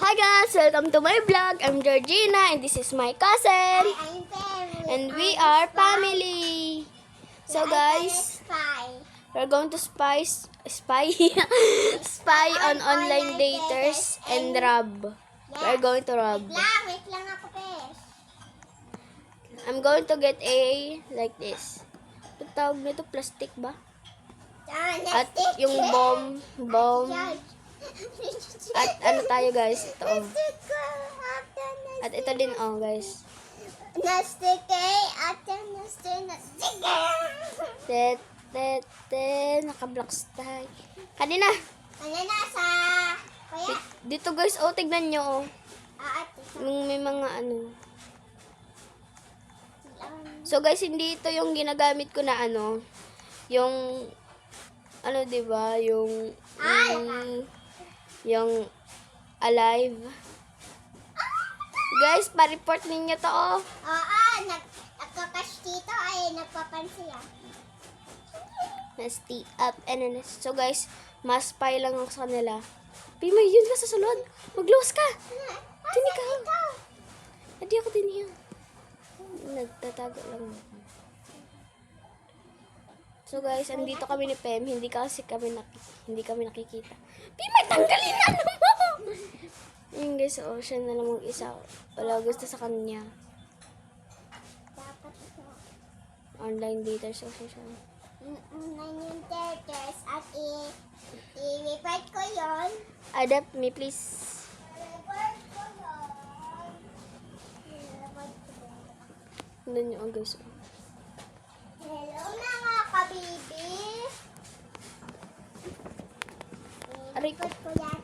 Hi guys! Welcome to my vlog. I'm Georgina and this is my cousin. I'm Perry. And we are family. So guys, we're going to spy on online daters and rob. We're going to rob. Wait lang ako, Pes. I'm going to get a like this. Ito tawag nito, plastic ba? At yung bomb. At ano tayo guys, ito. At ito din guys. Naka-blocks tayo. Kanina. Sa kaya? Dito guys, tignan nyo Nung may mga So guys, hindi ito yung ginagamit ko na yung diba, yung alive. Guys, pa-report ninyo to Nagkakash dito ay nagpapansin yan. Nasty up and so guys, mas spy lang ako sa kanila. Pima, yun ka sa sulod. Mag-lose ka. Tinig ka. Hindi ako din yan. Nagtatago lang ako. So guys, andito kami ni Pem. Hindi kami nakikita. Pima, tanggalin na mo! Yun guys, siya na lang mag-isa. Wala gusto sa kanya. Dapat ito. Online daters siya. Yung teachers at i-report ko yun. Adapt me please. I-report ko yun. Tignan nyo guys. Hello mga kabibi. Aray ko. I-report ko yan.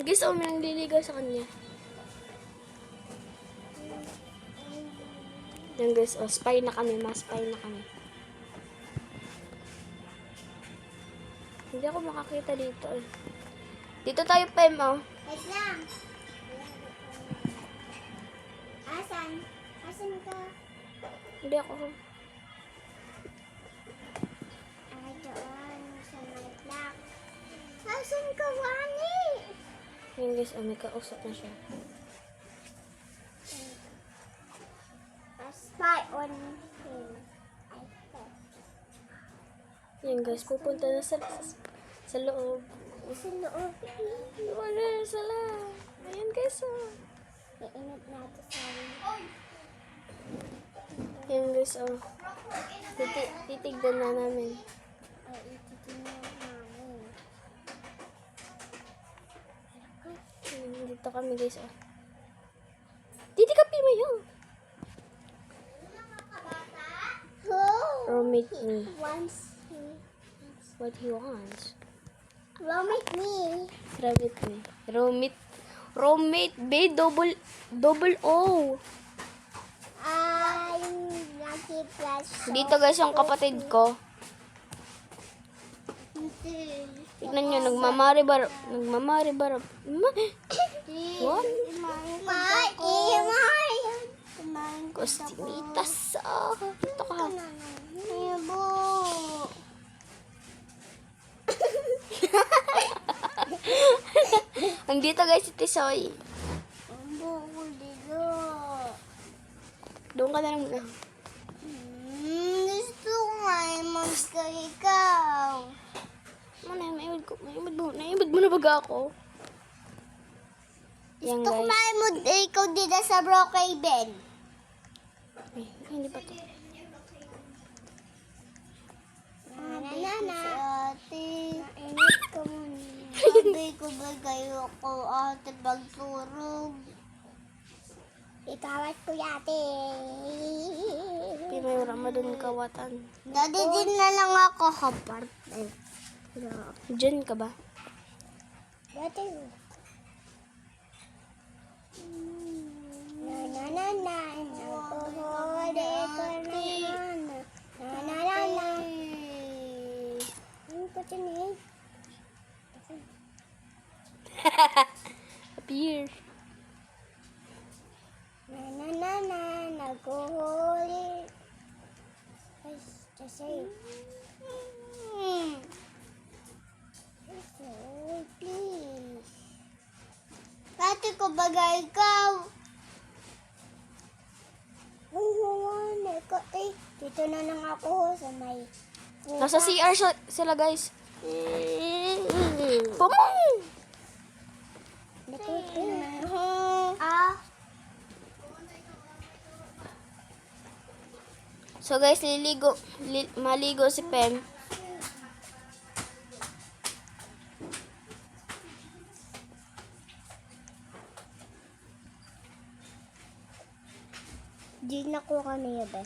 Guys, may nangliligaw sa kanya. Yan guys, spy na kami. Mas-spy na kami. Hindi ako makakita dito Dito tayo, Pem, Wait lang. Asan? Asan ka? Hindi ako. Ay, doon. Sa my block. Asan ka, Wani? Yan guys, may kausap na siya. Spy on him. Yan guys, pupunta na sa loob. Sa loob. Wala na sila. Ayan guys, Iinit natin sa amin. Yan guys, titignan na namin. Ay, ititignan namin. Dito kami guys, Dito ka, Pima, yun. Roommate me. What he wants. Roommate me. Roommate B, double O. I'm Lucky Plus. Dito guys, yung kapatid ko. Tignan nyo, nagmamaribar. What? Kostimitas. Ito ka. Andito guys, si Tisoy. Doon ka na lang muna. Gusto ko nga ikaw. Naimod mo na baga ako. Yan Gusto ko guys. maimod ikaw dito sa Brookhaven. Ay, hindi pa to. Ate, init ka muna. Sabi ko ba kayo ko ate magturog? Ikawat ko yate. May Ramadan kawatan. Dati din na lang ako kapart. Diyan ka ba? Dati. Na. Nakuhuli ko na. Na. Ano pa tinig? Appear. Nagkuhuli Sa'yo. Please. Kati ko bagay ikaw. Dito na lang ako sa may... Nasa CR sila, guys. Pumong! So guys, maligo si Pen. Di na ko kaniya ba?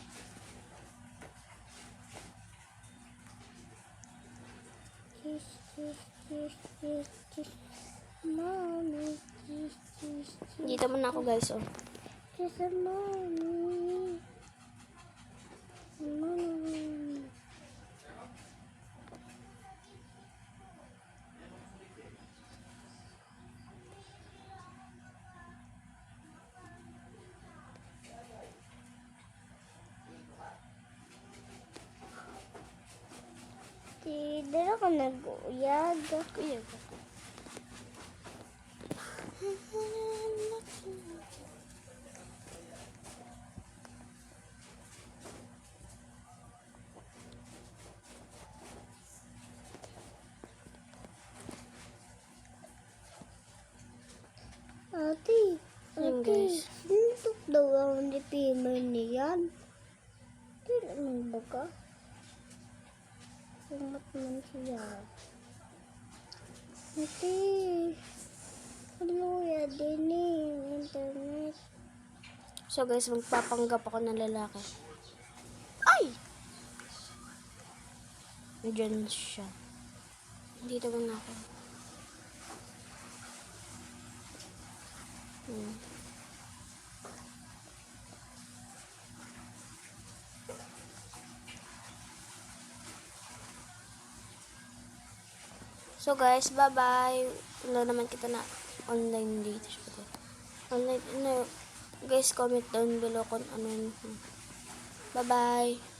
Kiss, kiss, kiss, kiss, kiss. Mommy, kiss, kiss, kiss. Dito muna ako, guys. Oh. Kiss, mommy. Mommy. Hindi ako nag-uyag. Kuya. Ate, Ayun, ate, guys. sinuntok daw ang lipiman niyan. Hindi naman baga. Sumat man siya. Ate, kaluya din internet. So guys, magpapanggap ako ng lalaki. Ay! Diyan siya. Dito muna ako. So guys, bye-bye. Wala naman kita na online dito. Online, guys, comment down below kung ano yun. Bye-bye.